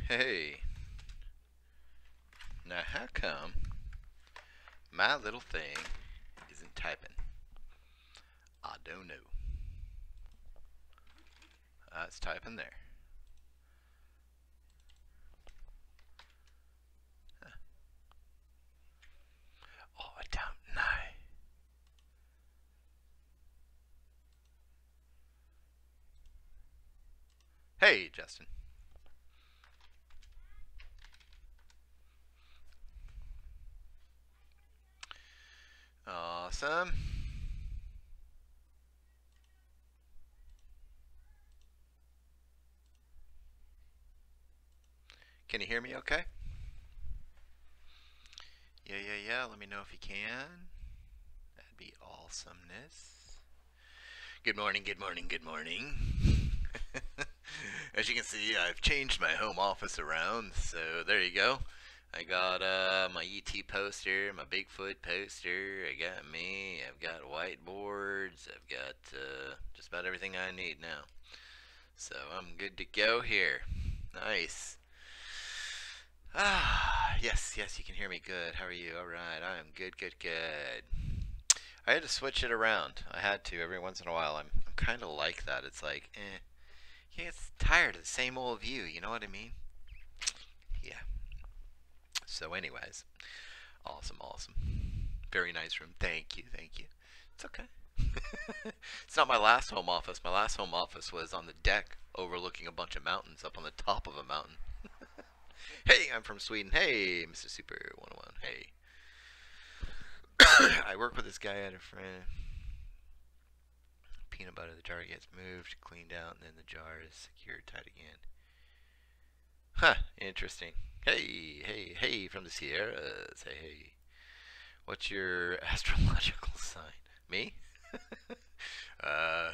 Hey, now how come my little thing isn't typing? I don't know. It's typing there. Huh. Oh, I don't know. Hey, Justin. Awesome. Can you hear me okay? Yeah. Let me know if you can. That'd be awesomeness. Good morning, good morning, good morning. As you can see, I've changed my home office around, so there you go. I got my ET poster, my Bigfoot poster. I got me. I've got whiteboards. I've got just about everything I need now. So I'm good to go here. Nice. Yes, you can hear me good. How are you? All right, I am good. I had to switch it around. I had to every once in a while. I'm kind of like that. It's like, you get tired of the same old view. You know what I mean? Yeah. So, anyways, awesome. Very nice room. Thank you. It's okay. It's not my last home office. My last home office was on the deck overlooking a bunch of mountains up on the top of a mountain. Hey, I'm from Sweden. Hey, Mr. Super 101. Hey. I work with this guy and a friend. Peanut butter, the jar gets moved, cleaned out, and then the jar is secured, tight again. Huh, interesting. Hey, from the Sierras. Hey. What's your astrological sign? Me? uh,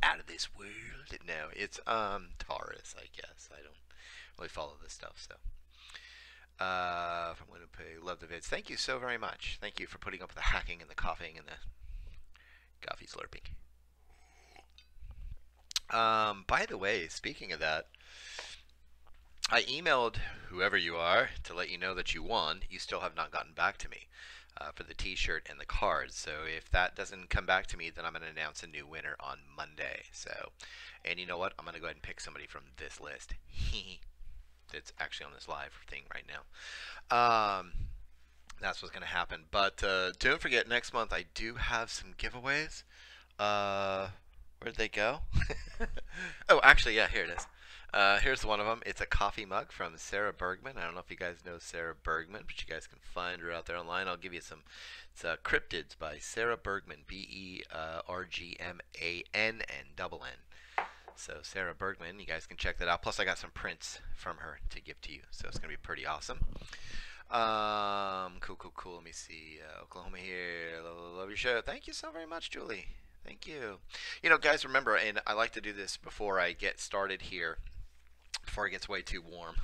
Out of this world. No, it's Taurus, I guess. I don't really follow this stuff, so. From Winnipeg, love the vids. Thank you so very much. Thank you for putting up with the hacking and the coughing and the coffee slurping. By the way, speaking of that, I emailed whoever you are to let you know that you won. You still have not gotten back to me for the t-shirt and the cards. So if that doesn't come back to me, then I'm going to announce a new winner on Monday. So, and you know what? I'm going to go ahead and pick somebody from this list. It's actually on this live thing right now. That's what's going to happen. But don't forget, next month I do have some giveaways. Where'd they go? Oh, actually, yeah, here it is. Here's one of them. It's a coffee mug from Sarah Bergman. I don't know if you guys know Sarah Bergman, but you guys can find her out there online. I'll give you some. It's Cryptids by Sarah Bergman, Bergman, double N. So Sarah Bergman, you guys can check that out. Plus, I got some prints from her to give to you, so it's gonna be pretty awesome. Cool. Let me see. Oklahoma here. Love your show. Thank you so very much, Julie. Thank you. You know, guys, remember, and I like to do this before I get started here, before it gets way too warm.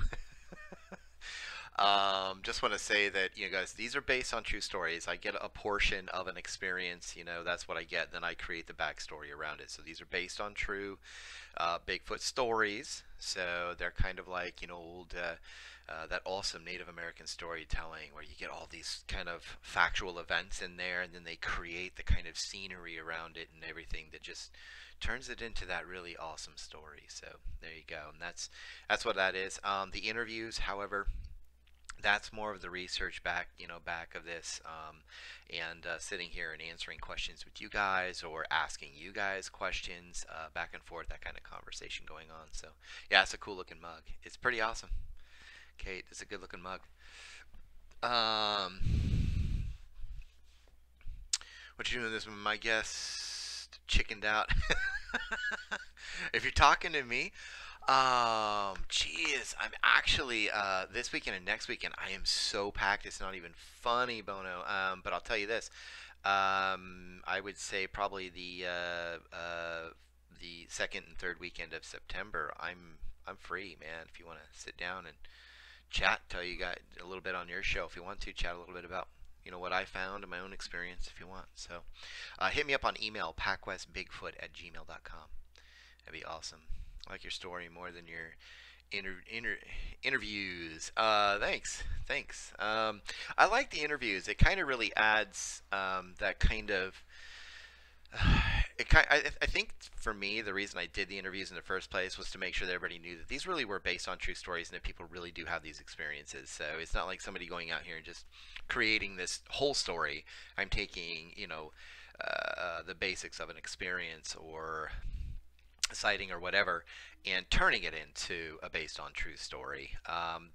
Just want to say that, you know, guys, these are based on true stories. I get a portion of an experience, you know, that's what I get. Then I create the backstory around it. So these are based on true Bigfoot stories. So they're kind of like, you know, old, that awesome Native American storytelling where you get all these kind of factual events in there, and then they create the kind of scenery around it and everything that just turns it into that really awesome story. So there you go, and that's what that is. The interviews, however, that's more of the research back, you know, back of this, and sitting here and answering questions with you guys or asking you guys questions, back and forth, that kind of conversation going on. So yeah, it's a cool looking mug. It's pretty awesome. Kate, it's a good looking mug. What you doing this? My guest chickened out. If you're talking to me, geez, I'm actually this weekend and next weekend I am so packed. It's not even funny, Bono. But I'll tell you this. I would say probably the second and third weekend of September. I'm free, man. If you want to sit down and chat, tell you guys a little bit on your show if you want to chat a little bit about, you know, what I found and my own experience if you want. So hit me up on email, pacwestbigfoot@gmail.com. That'd be awesome. I like your story more than your inter interviews. Thanks. I like the interviews. It kind of really adds that kind of I think for me, the reason I did the interviews in the first place was to make sure that everybody knew that these really were based on true stories and that people really do have these experiences. So it's not like somebody going out here and just creating this whole story. I'm taking, the basics of an experience or sighting or whatever and turning it into a based on true story.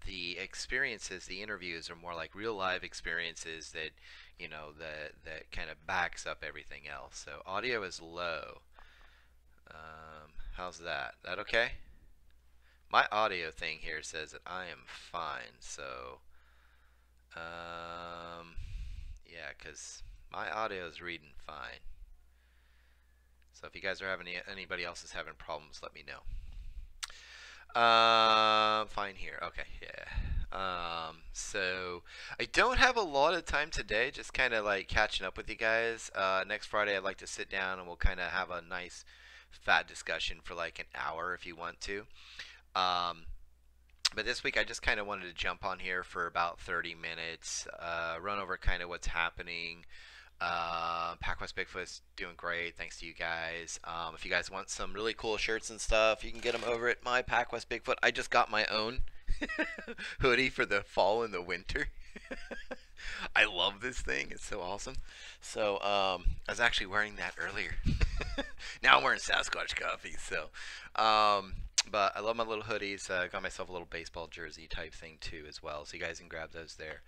The experiences, the interviews are more like real live experiences that that kind of backs up everything else. So audio is low. How's that? That okay? My audio thing here says that I am fine. So yeah, because my audio is reading fine. So if you guys are having anybody else is having problems, let me know. Fine here. Okay, yeah. So I don't have a lot of time today, just kind of like catching up with you guys. Next Friday I'd like to sit down and we'll kind of have a nice fat discussion for like an hour if you want to. Um, but this week I just kind of wanted to jump on here for about 30 minutes, run over kind of what's happening. PacWest Bigfoot's doing great, thanks to you guys. If you guys want some really cool shirts and stuff, you can get them over at my PacWest Bigfoot. I just got my own hoodie for the fall and the winter. I love this thing. It's so awesome. So I was actually wearing that earlier. Now I'm wearing Sasquatch coffee. So, but I love my little hoodies. Got myself a little baseball jersey type thing too as well. So you guys can grab those there.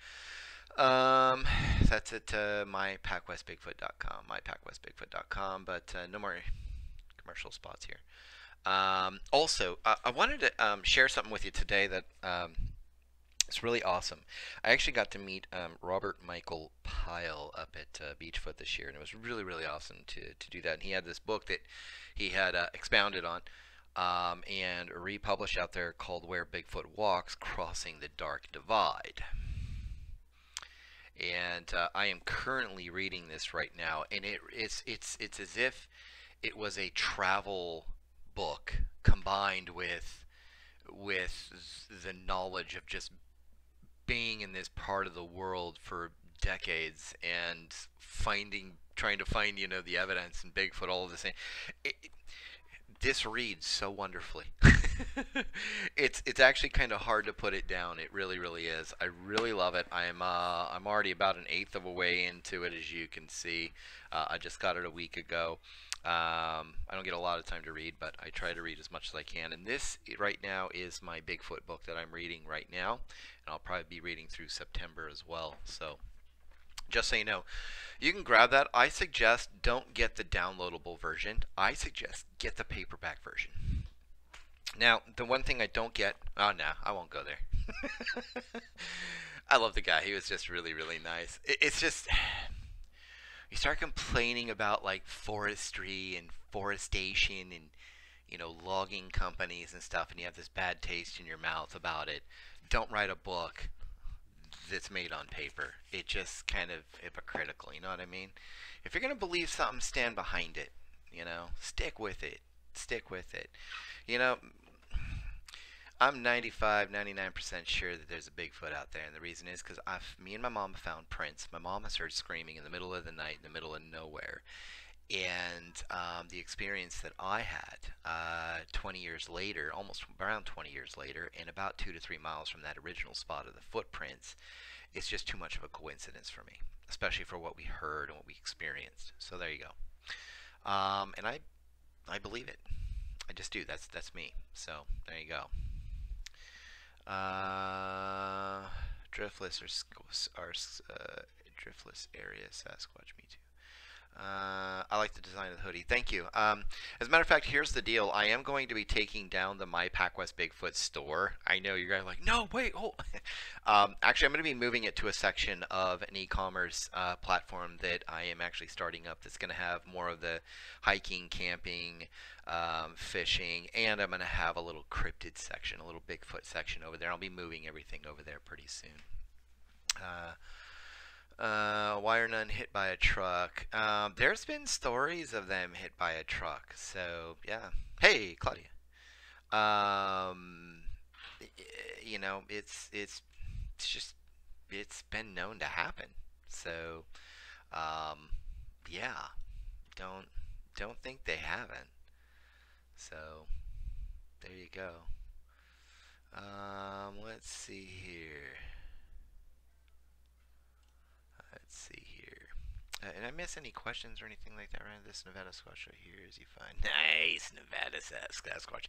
That's at mypacwestbigfoot.com, mypacwestbigfoot.com. But no more commercial spots here. Also, I wanted to share something with you today that it's really awesome. I actually got to meet Robert Michael Pyle up at Beachfoot this year, and it was really, really awesome to do that. And he had this book that he had expounded on and republished out there called Where Bigfoot Walks, Crossing the Dark Divide. And I am currently reading this right now, and it's as if it was a travel book combined with the knowledge of just being in this part of the world for decades and trying to find the evidence and Bigfoot, all of the same. This reads so wonderfully. It's actually kind of hard to put it down. It really, really is. I really love it. I'm already about an eighth of a way into it, as you can see. I just got it a week ago. I don't get a lot of time to read, but I try to read as much as I can. And this right now is my Bigfoot book that I'm reading right now, and I'll probably be reading through September as well. So just so you know, you can grab that. I suggest don't get the downloadable version. I suggest get the paperback version. Now, the one thing I don't get... Oh, no, I won't go there. I love the guy. He was just really, really nice. It's just... You start complaining about, like, forestry and forestation and, logging companies and stuff, and you have this bad taste in your mouth about it. Don't write a book that's made on paper. It's just kind of hypocritical, you know what I mean? If you're going to believe something, stand behind it, stick with it. Stick with it. I'm 95, 99% sure that there's a Bigfoot out there, and the reason is because me and my mom found prints. My mom has heard screaming in the middle of the night, in the middle of nowhere. And the experience that I had 20 years later, almost around 20 years later, and about 2 to 3 miles from that original spot of the footprints, it's just too much of a coincidence for me, especially for what we heard and what we experienced. So there you go. And I believe it. I just do. That's me. So there you go. Driftless are driftless area Sasquatch. Me too. I like the design of the hoodie. Thank you. As a matter of fact, here's the deal. I am going to be taking down the My PacWest Bigfoot store. I know you guys are like, no, wait, hold. Actually, I'm going to be moving it to a section of an e-commerce platform that I am actually starting up that's going to have more of the hiking, camping, fishing, and I'm going to have a little cryptid section, a little Bigfoot section over there. I'll be moving everything over there pretty soon. Why are none hit by a truck? There's been stories of them hit by a truck, so yeah. Hey, Claudia. you know, it's just it's been known to happen. So, um, yeah, don't don't think they haven't. So there you go. Let's see here. Let's see here. And I miss any questions or anything like that around this Nevada Squatch right here as you find. Nice, Nevada Sasquatch.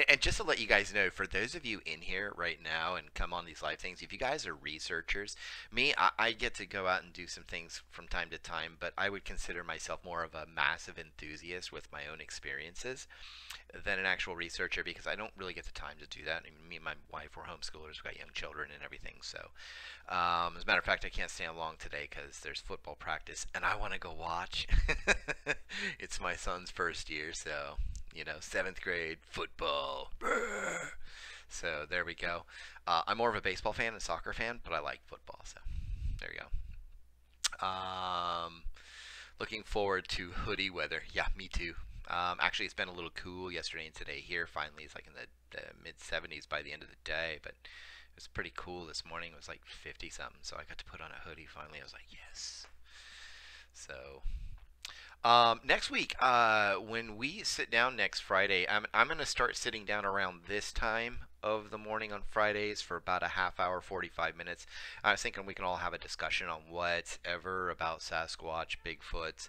And just to let you guys know, for those of you in here right now and come on these live things, if you guys are researchers, I get to go out and do some things from time to time, but I would consider myself more of a massive enthusiast with my own experiences than an actual researcher because I don't really get the time to do that. I mean, me and my wife, we're homeschoolers, we've got young children and everything, so as a matter of fact, I can't stay along today because there's football practice and I want to go watch. It's my son's first year, so, you know, seventh grade football. So there we go. I'm more of a baseball fan and soccer fan, but I like football, so there you go. Looking forward to hoodie weather. Yeah, me too. Actually, it's been a little cool yesterday and today here. Finally, it's like in the mid 70s by the end of the day, but it was pretty cool this morning. It was like 50 something, so I got to put on a hoodie finally. I was like, yes. So, next week, when we sit down next Friday, I'm going to start sitting down around this time of the morning on Fridays for about a half hour, 45 minutes. I was thinking we can all have a discussion on whatever about Sasquatch, Bigfoot,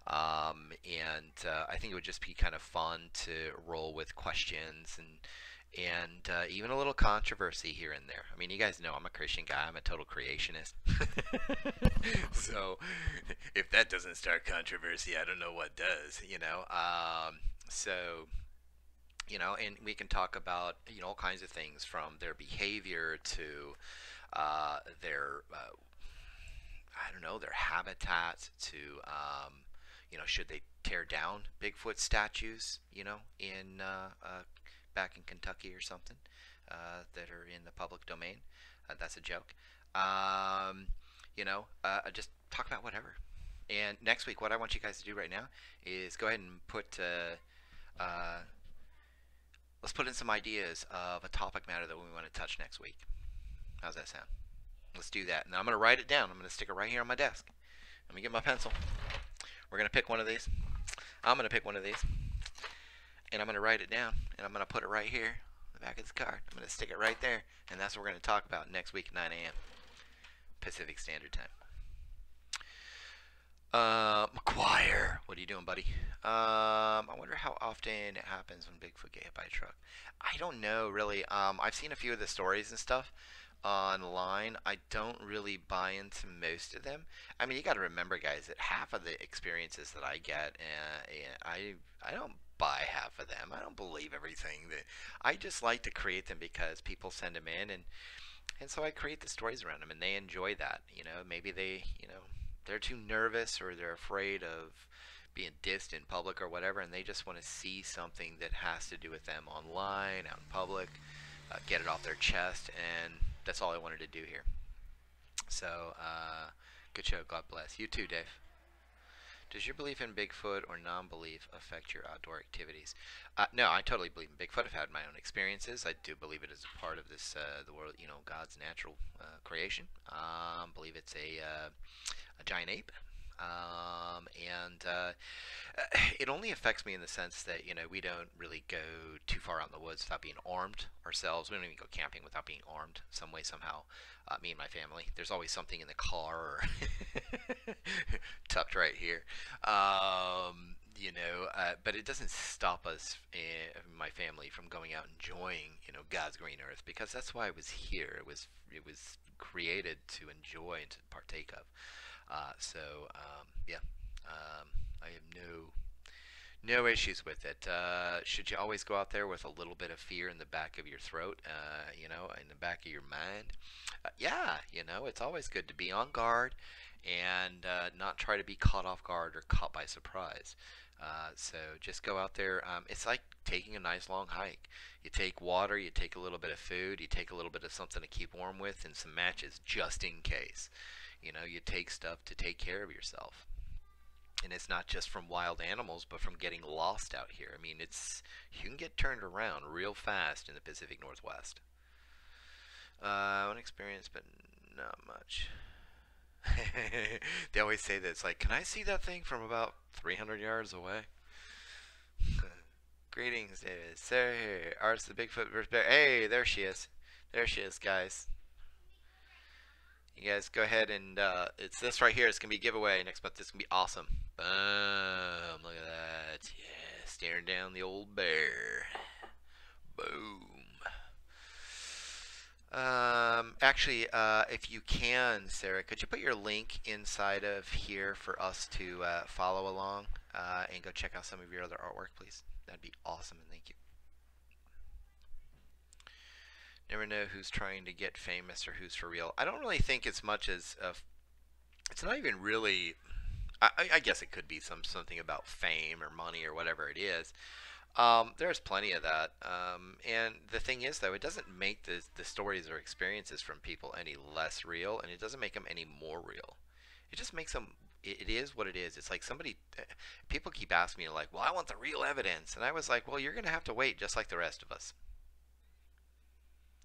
and I think it would just be kind of fun to roll with questions and even a little controversy here and there. I mean, you guys know I'm a Christian guy. I'm a total creationist. So if that doesn't start controversy, I don't know what does, you know. So you know, and we can talk about all kinds of things from their behavior to their I don't know, their habitat to should they tear down Bigfoot statues, in back in Kentucky or something, that are in the public domain. That's a joke. Um, just talk about whatever. And next week, what I want you guys to do right now is go ahead and uh, let's put in some ideas of a topic matter that we want to touch next week. How's that sound? Let's do that. And I'm going to write it down. I'm going to stick it right here on my desk. Let me get my pencil. We're going to pick one of these. I'm going to pick one of these. And I'm going to write it down. And I'm going to put it right here on the back of this card. I'm going to stick it right there. And that's what we're going to talk about next week at 9 a.m. Pacific Standard Time. McGuire, what are you doing, buddy? I wonder how often it happens when Bigfoot get hit by a truck. I don't know, really. I've seen a few of the stories and stuff online. I don't really buy into most of them. I mean, you got to remember, guys, that half of the experiences that I get, I don't buy half of them. I don't believe everything that I just like to create them because people send them in, and so I create the stories around them, and they enjoy that. Maybe they're too nervous or they're afraid of being dissed in public or whatever, and they just want to see something that has to do with them online, out in public, get it off their chest, and that's all I wanted to do here. So, good show. God bless. You too, Dave. Does your belief in Bigfoot or non-belief affect your outdoor activities? No, I totally believe in Bigfoot. I've had my own experiences. I do believe it is a part of the world, God's natural creation. Believe it's a giant ape. And it only affects me in the sense that we don't really go too far out in the woods without being armed ourselves. We don't even go camping without being armed some way somehow. Me and my family. There's always something in the car or tucked right here. But it doesn't stop us, my family, from going out and enjoying God's green earth, because that's why it was here. It was created to enjoy and to partake of. Yeah, I have no issues with it. Should you always go out there with a little bit of fear in the back of your throat, in the back of your mind? Yeah, it's always good to be on guard and not try to be caught off guard or caught by surprise. So just go out there. It's like taking a nice long hike. You take water, you take a little bit of food, you take a little bit of something to keep warm with, and some matches just in case. You take stuff to take care of yourself. And it's not just from wild animals, but from getting lost out here. I mean, you can get turned around real fast in the Pacific Northwest. One experience, but not much. They always say that it's like, can I see that thing from about 300 yards away? Greetings, David. Sarah here. Arts the Bigfoot versus Bear. Hey, there she is. There she is, guys. You guys go ahead and it's this right here. It's gonna be a giveaway next month. This is gonna be awesome. Boom! Look at that. Yeah, staring down the old bear. Boom. Actually, if you can, Sarah, could you put your link inside of here for us to follow along and go check out some of your other artwork, please? That'd be awesome, and thank you. Never know who's trying to get famous or who's for real. I don't really think it's much as it's not even really. I guess it could be something about fame or money or whatever it is. There's plenty of that. And the thing is, though, it doesn't make the stories or experiences from people any less real, and it doesn't make them any more real. It just makes them. It is what it is. It's like somebody. People keep asking me, like, well, I want the real evidence. And I was like, well, you're going to have to wait just like the rest of us.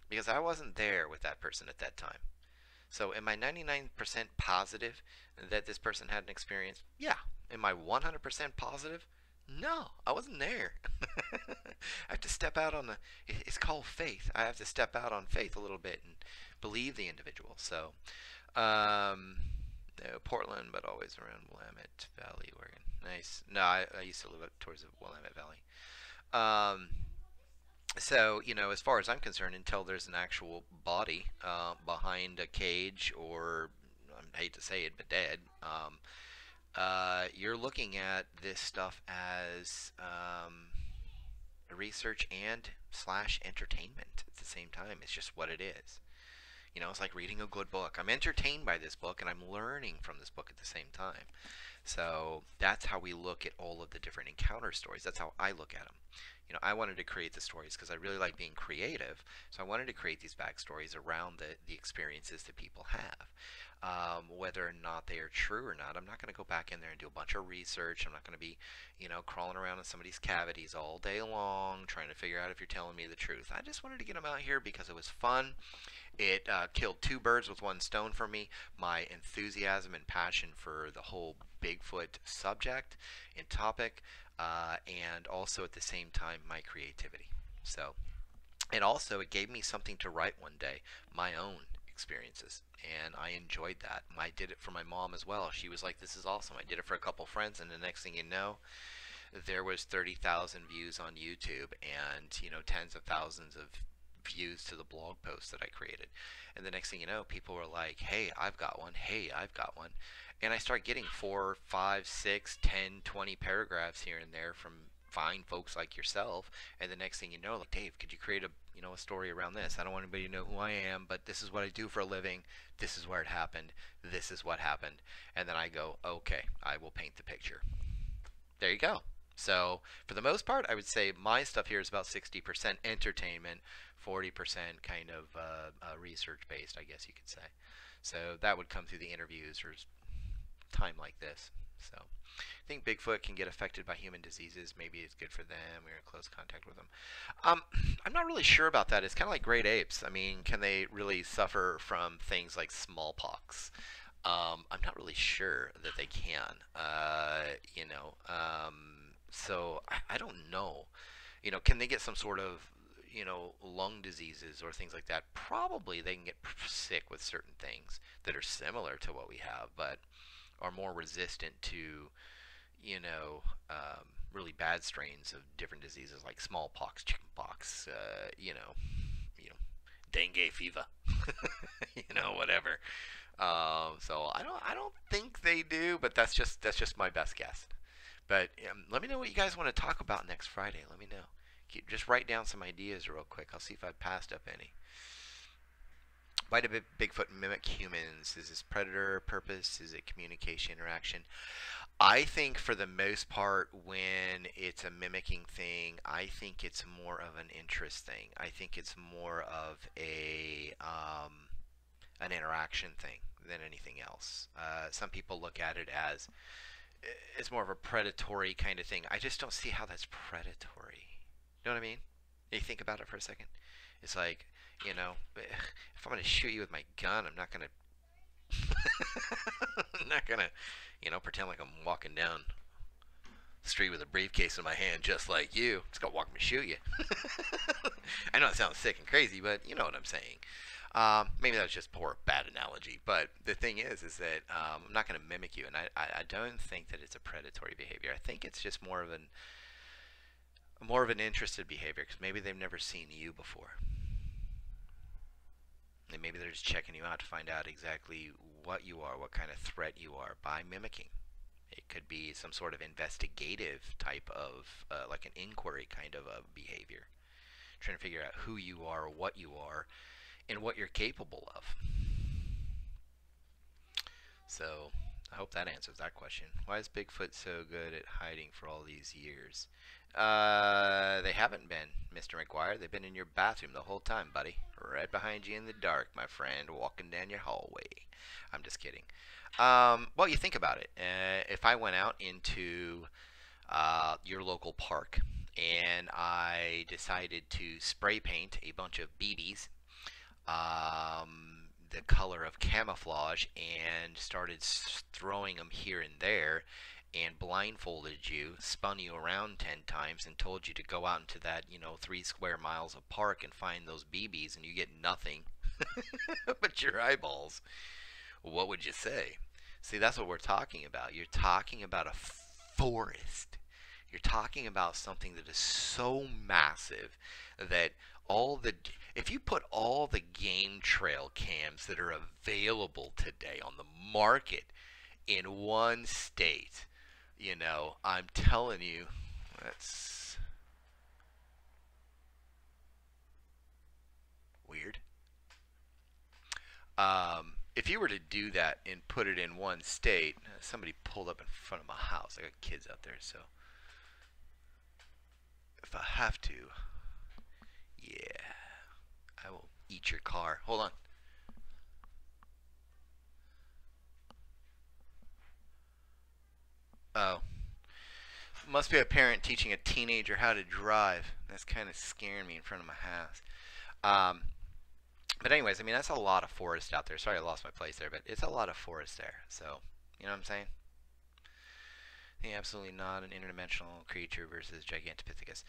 Because I wasn't there with that person at that time. So am I 99% positive that this person had an experience? Yeah. Am I 100% positive? No, I wasn't there. I have to step out on the. It's called faith. I have to step out on faith a little bit and believe the individual. So, no, Portland, but always around Willamette Valley, Oregon. Nice. No, I used to live up towards the Willamette Valley. Um, so, as far as I'm concerned, until there's an actual body behind a cage or, I hate to say it, but dead, you're looking at this stuff as research and slash entertainment at the same time. It's just what it is. It's like reading a good book. I'm entertained by this book and I'm learning from this book at the same time. So that's how we look at all of the different encounter stories. That's how I look at them. I wanted to create the stories because I really like being creative. So I wanted to create these backstories around the experiences that people have. Whether or not they are true or not, I'm not going to go back in there and do a bunch of research. I'm not going to be, crawling around in somebody's cavities all day long trying to figure out if you're telling me the truth. I just wanted to get them out here because it was fun. It killed two birds with one stone for me. My enthusiasm and passion for the whole Bigfoot subject and topic, and also at the same time my creativity. So, and also it gave me something to write one day, my own experiences, and I enjoyed that. I did it for my mom as well. She was like, "This is awesome." I did it for a couple friends, and the next thing you know, there was 30,000 views on YouTube, and tens of thousands of views to the blog post that I created. And the next thing you know, people were like, "Hey, I've got one. Hey, I've got one." And I start getting 4, 5, 6, 10, 20 paragraphs here and there from fine folks like yourself. And the next thing you know, like, "Dave, could you create a story around this? I don't want anybody to know who I am, but this is what I do for a living. This is where it happened. This is what happened." And then I go, "Okay, I will paint the picture." There you go. So for the most part, I would say my stuff here is about 60% entertainment, 40% kind of research based, I guess you could say. So that would come through the interviews or time like this. So I think Bigfoot can get affected by human diseases. Maybe it's good for them. We're in close contact with them. I'm not really sure about that. It's kind of like great apes. I mean, can they really suffer from things like smallpox? I'm not really sure that they can. So I don't know. Can they get some sort of lung diseases or things like that? Probably they can get sick with certain things that are similar to what we have, but are more resistant to really bad strains of different diseases like smallpox, chickenpox, dengue fever, whatever. So I don't think they do, but that's just my best guess. But let me know what you guys want to talk about next Friday. Let me know. Just write down some ideas real quick. I'll see if I've passed up any. Why do Bigfoot mimic humans? Is this predator purpose? Is it communication, interaction? I think for the most part, when it's a mimicking thing, I think it's more of an interest thing. I think it's more of an interaction thing than anything else. Some people look at it as it's more of a predatory kind of thing. I just don't see how that's predatory. You know what I mean? You think about it for a second. It's like You know, if I'm gonna shoot you with my gun, I'm not gonna, I'm not gonna, pretend like I'm walking down the street with a briefcase in my hand, just like you. Just gonna walk up and shoot you. I know it sounds sick and crazy, but you know what I'm saying. Maybe that was just poor, bad analogy. But the thing is that I'm not going to mimic you, and I don't think that it's a predatory behavior. I think it's just more of an interested behavior because maybe they've never seen you before, and maybe they're just checking you out to find out exactly what you are, what kind of threat you are by mimicking. It could be some sort of investigative type of, like an inquiry kind of a behavior, trying to figure out who you are, what you are, and what you're capable of. So I hope that answers that question. Why is Bigfoot so good at hiding for all these years? They haven't been, Mr. McGuire. They've been in your bathroom the whole time, buddy. Right behind you in the dark, my friend, walking down your hallway. I'm just kidding. Well, you think about it. If I went out into your local park and I decided to spray paint a bunch of BBs, the color of camouflage, and started throwing them here and there, and blindfolded you, spun you around 10 times, and told you to go out into that, 3 square miles of park and find those BBs, and you get nothing but your eyeballs, what would you say? See, that's what we're talking about. You're talking about a forest. You're talking about something that is so massive that all the if you put all the game trail cams that are available today on the market in one state, I'm telling you, that's weird. If you were to do that and put it in one state, somebody pulled up in front of my house. I got kids out there, so if I have to, yeah, I will eat your car. Hold on. Oh, must be a parent teaching a teenager how to drive. That's kind of scaring me in front of my house. Um, but anyways, I mean that's a lot of forest out there. Sorry, I lost my place there, but it's a lot of forest there. So you know what I'm saying? Yeah, absolutely not an interdimensional creature versus Gigantopithecus.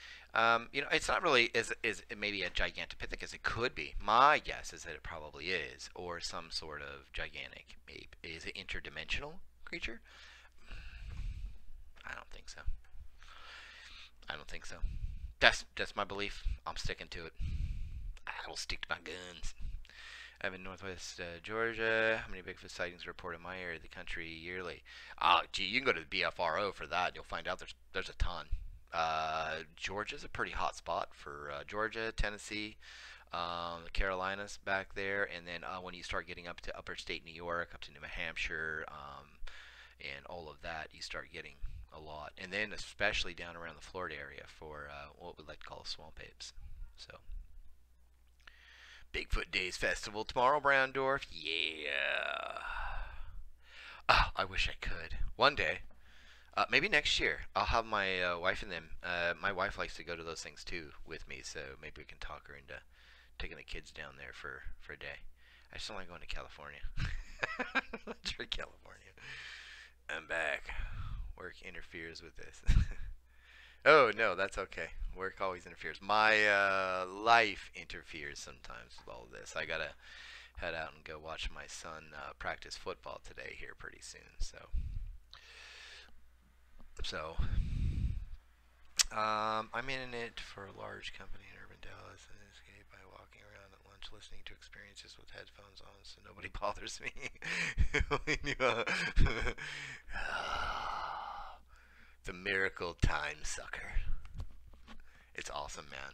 It's not really is maybe a Gigantopithecus. It could be. My guess is that it probably is, or some sort of gigantic ape. Is it interdimensional creature? I don't think so. I don't think so. That's my belief. I'm sticking to it. I will stick to my guns. I live in Northwest Georgia. How many Bigfoot sightings are reported in my area of the country yearly? Gee, you can go to the BFRO for that. You'll find out there's a ton. Georgia's a pretty hot spot for Georgia, Tennessee, the Carolinas back there, and then when you start getting up to upper state New York, up to New Hampshire, and all of that, you start getting a lot. And then especially down around the Florida area for what we like to call swamp apes. So. Bigfoot Days Festival tomorrow, Browndorf. Yeah. Oh, I wish I could. One day. Maybe next year. I'll have my wife and them. My wife likes to go to those things too with me, so maybe we can talk her into taking the kids down there for a day. I just don't like going to California. Let's try California. I'm back. Work interferes with this. Oh no, that's okay. Work always interferes. My life interferes sometimes with all of this. I gotta head out and go watch my son practice football today here pretty soon. I'm in it for a large company in urban Dallas and escape by walking around at lunch, listening to experiences with headphones on, so nobody bothers me. The miracle time sucker. It's awesome, man.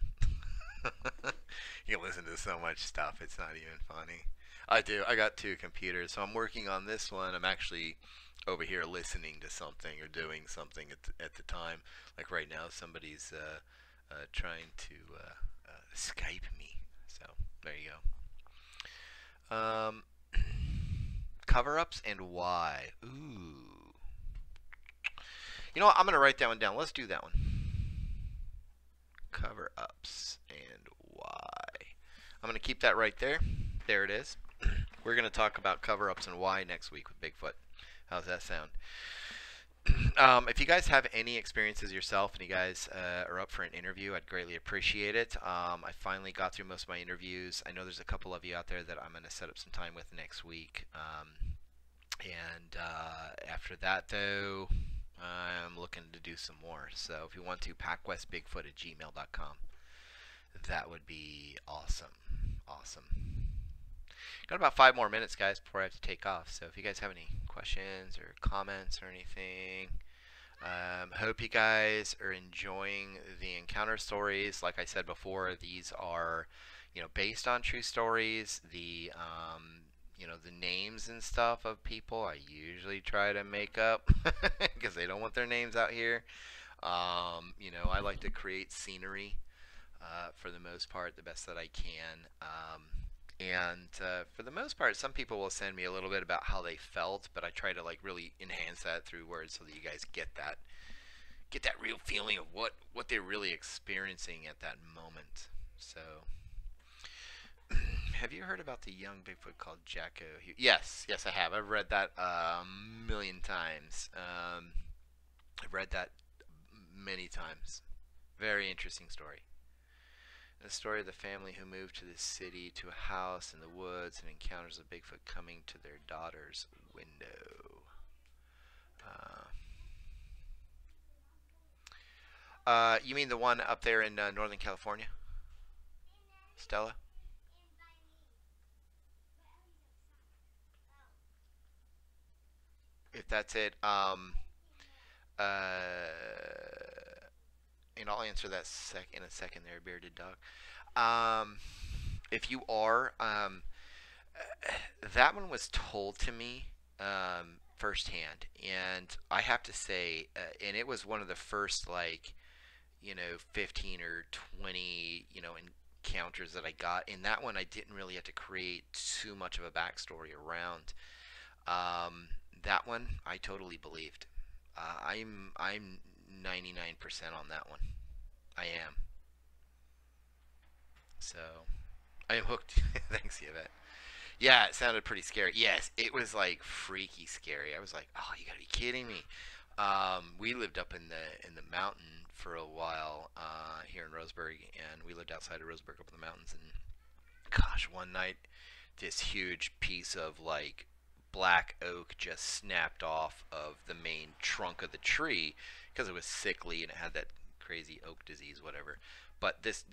You can listen to so much stuff, it's not even funny. I do. I got 2 computers, so I'm working on this one. I'm actually over here listening to something or doing something at the time. Like right now, somebody's trying to Skype me. So there you go. Cover-ups and why. Ooh. You know what? I'm going to write that one down. Let's do that one. Cover-ups and why. I'm going to keep that right there. There it is. We're going to talk about cover-ups and why next week with Bigfoot. How's that sound? If you guys have any experiences yourself and you guys are up for an interview, I'd greatly appreciate it. I finally got through most of my interviews. I know there's a couple of you out there that I'm going to set up some time with next week. And after that, though, I'm looking to do some more. So if you want to, PacWestBigfoot@gmail.com. That would be awesome. Awesome. Got about 5 more minutes, guys, before I have to take off. So if you guys have any questions or comments or anything, hope you guys are enjoying the encounter stories. Like I said before, these are, based on true stories. The the names and stuff of people I usually try to make up because they don't want their names out here. I like to create scenery for the most part, the best that I can. And for the most part, some people will send me a little bit about how they felt, but I try to really enhance that through words so that you guys get that real feeling of what they're really experiencing at that moment. So, have you heard about the young Bigfoot called Jacko? Yes, I have. I've read that a million times. I've read that many times. Very interesting story. The story of the family who moved to the city to a house in the woods and encounters a Bigfoot coming to their daughter's window. You mean the one up there in Northern California? Stella? If that's it, and I'll answer that in a second there, bearded dog. If you are, that one was told to me firsthand, and I have to say, and it was one of the first 15 or 20 encounters that I got. In that one, I didn't really have to create too much of a backstory around. That one I totally believed. I'm 99% on that one. I am. So I am hooked. Thanks, Yvette. Yeah, it sounded pretty scary. Yes, it was freaky scary. I was like, oh, you gotta be kidding me. We lived up in the mountain for a while here in Roseburg, and we lived outside of Roseburg up in the mountains. And gosh, one night, this huge piece of black oak just snapped off of the main trunk of the tree because it was sickly and it had that crazy oak disease, whatever. But this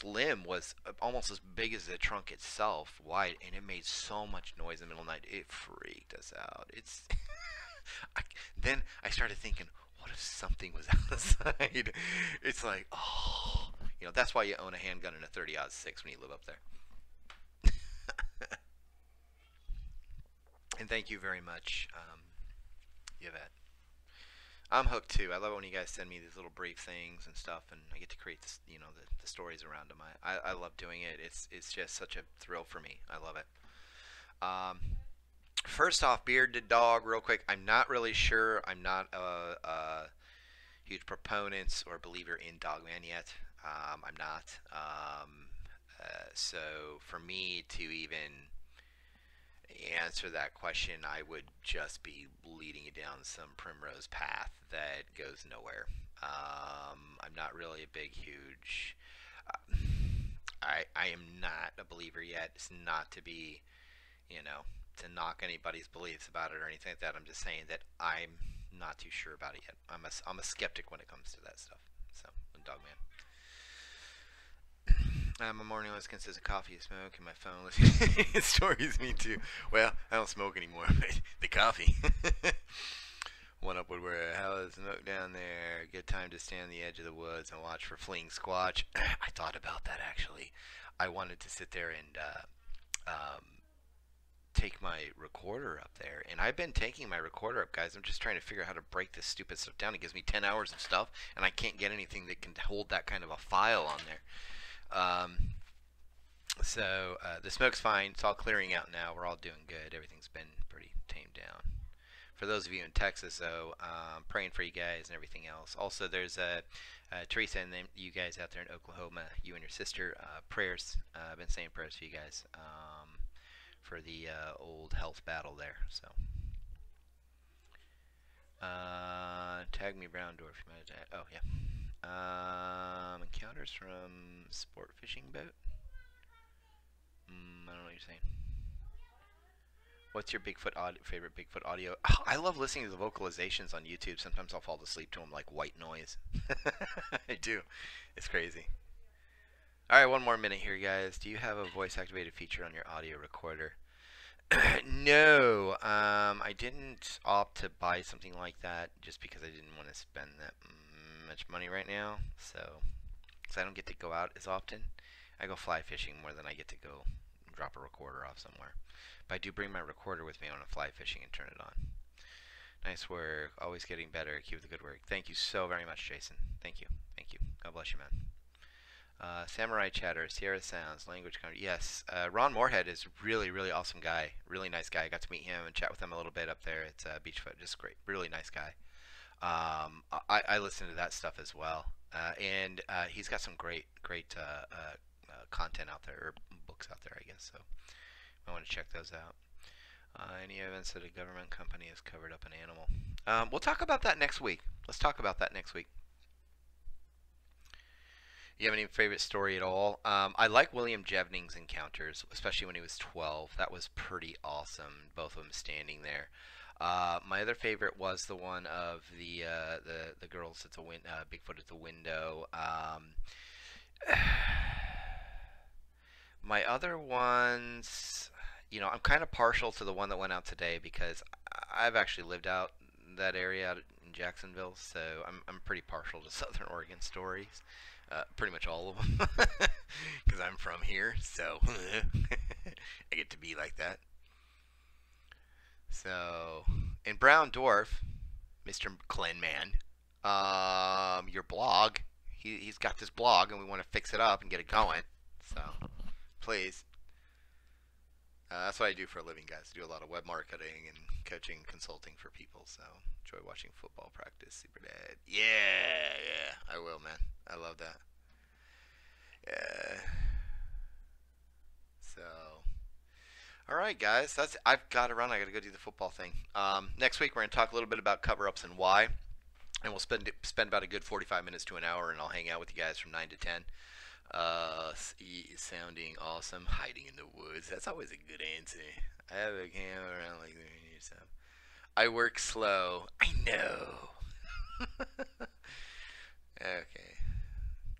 limb was almost as big as the trunk itself, wide, and it made so much noise in the middle of the night. It freaked us out. Then I started thinking, what if something was outside? It's oh, that's why you own a handgun and a 30-06 when you live up there. And thank you very much, Yvette. I'm hooked too. I love it when you guys send me these little brief things and stuff, and I get to create this, the stories around them. I love doing it. It's just such a thrill for me. I love it. First off, bearded dog, real quick. I'm not really sure. I'm not a huge proponent or believer in Dogman yet. I'm not. So for me to even answer that question, I would just be leading you down some primrose path that goes nowhere. I'm not really a big, huge. I am not a believer yet. It's not to be, to knock anybody's beliefs about it or anything like that. I'm just saying that I'm not too sure about it yet. I'm a skeptic when it comes to that stuff. So, Dogman. My morning always consists of coffee, smoke, and my phone listening to stories. Me too. Well, I don't smoke anymore, but the coffee. One up would wear how is smoke down there. Good time to stand on the edge of the woods and watch for fleeing squatch. I thought about that actually. I wanted to sit there and take my recorder up there, and I've been taking my recorder up, guys. I'm just trying to figure out how to break this stupid stuff down. It gives me 10 hours of stuff, and I can't get anything that can hold that kind of a file on there. The smoke's fine. It's all clearing out now. We're all doing good. Everything's been pretty tamed down. For those of you in Texas, though, praying for you guys and everything else. Also, there's Teresa and you guys out there in Oklahoma, you and your sister. Prayers. I've been saying prayers for you guys for the old health battle there. So, tag me Brown Dwarf. Oh yeah. Encounters from sport fishing boat. I don't know what you're saying. What's your favorite Bigfoot audio? Oh, I love listening to the vocalizations on YouTube. Sometimes I'll fall asleep to them like white noise. I do. It's crazy. All right, one more minute here, guys. Do you have a voice-activated feature on your audio recorder? No, I didn't opt to buy something like that just because I didn't want to spend that much money right now. So, because I don't get to go out as often. I go fly fishing more than I get to go drop a recorder off somewhere. But I do bring my recorder with me when I fly fishing and turn it on. Nice work. Always getting better. Keep the good work. Thank you so very much, Jason. Thank you. Thank you. God bless you, man. Samurai Chatter, Sierra Sounds, Language Country. Yes, Ron Moorhead is a really, really awesome guy. Really nice guy. I got to meet him and chat with him a little bit up there at Beachfoot. Just great. Really nice guy. I listen to that stuff as well. And he's got some great content out there, or books out there, I guess. So I want to check those out. Any evidence that a government company has covered up an animal? We'll talk about that next week. Let's talk about that next week. You have any favorite story at all? I like William Jevning's encounters, especially when he was 12. That was pretty awesome. Both of them standing there. My other favorite was the one of the girls at the Bigfoot at the window. My other ones, you know, I'm kind of partial to the one that went out today because I've actually lived out that area out in Jacksonville, so I'm pretty partial to Southern Oregon stories. Pretty much all of them, because I'm from here, so I get to be like that. So, and Brown Dwarf, Mr. Clenman, your blog, he's got this blog, and we want to fix it up and get it going. So, please. That's what I do for a living, guys. I do a lot of web marketing and coaching, consulting for people. So, enjoy watching football practice. Super Dad. Yeah, I will, man. I love that. Yeah. So, all right, guys. I've got to run. I got to go do the football thing. Next week we're going to talk a little bit about cover-ups and why, and we'll spend about a good 45 minutes to an hour, and I'll hang out with you guys from 9 to 10. Sounding awesome. Hiding in the woods. That's always a good answer. I have a camera around like so. I work slow. I know. Okay.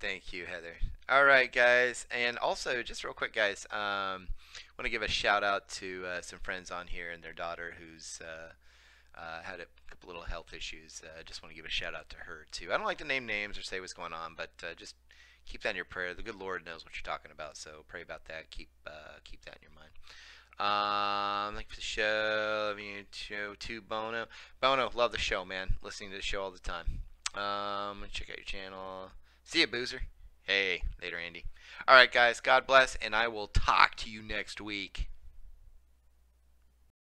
Thank you, Heather. All right, guys. And also, just real quick, guys, want to give a shout out to some friends on here and their daughter who's had a couple little health issues. Just want to give a shout out to her, too. I don't like to name names or say what's going on, but just keep that in your prayer. The good Lord knows what you're talking about, so pray about that. Keep that in your mind. Thank you for the show. Love you too, Bono. Bono, love the show, man. Listening to the show all the time. Check out your channel. See ya, Boozer. Hey, later, Andy. All right, guys. God bless, and I will talk to you next week.